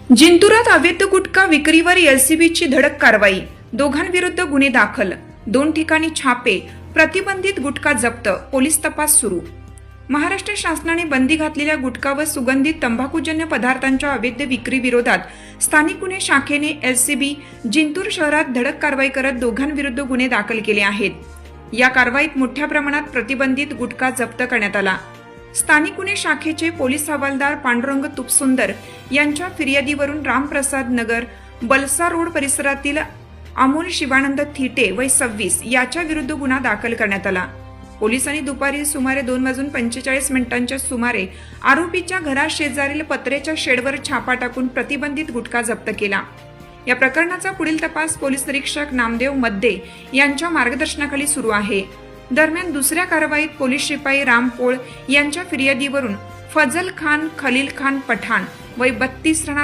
जिंतुरात अवैध गुटखा विक्रीवर एलसीबीची धडक कारवाई, दोघांविरुद्ध गुन्हे दाखल, 2 ठिकाणी छापे, प्रतिबंधित गुटखा जप्त, पोलीस तपास सुरू। महाराष्ट्र शासनाने बंदी घातलेल्या गुटखा व सुगंधित तंबाखूजन्य पदार्थांच्या अवैध विक्री विरोधात स्थानिक गुन्हे शाखेने एलसीबी जिंतूर शहरात धडक कारवाई करत दोघांविरुद्ध गुन्हे दाखल केले आहेत। या कारवाईत मोठ्या प्रमाणात प्रतिबंधित गुटखा जप्त करण्यात आला। स्थानिक गुन्हे शाखेचे पोलीस हवालदार पांडुरंग तुपसुंदर यांच्या फिर्यादीवरून रामप्रसाद नगर बलसा रोड परिसरातील अमोल शिवानंद थिटे वय 26 याच्या विरुद्ध गुन्हा दाखल करण्यात आला। पोलिसांनी दुपारी सुमारे 2:45 सुमारे आरोपीच्या घराशेजारील पत्र्याच्या शेडवर छापा टाकून प्रतिबंधित गुटखा जप्त केला। या प्रकरणाचा पुढील तपास पोलीस निरीक्षक नामदेव मद्दे यांच्या मार्गदर्शनाखाली सुरू आहे। दरम्यान दुसऱ्या कारवाईत पोलीस शिपाई राम पोळ यांच्या फिर्यादीवरून फजल खान खलील खान पठाण वय 32 राहणार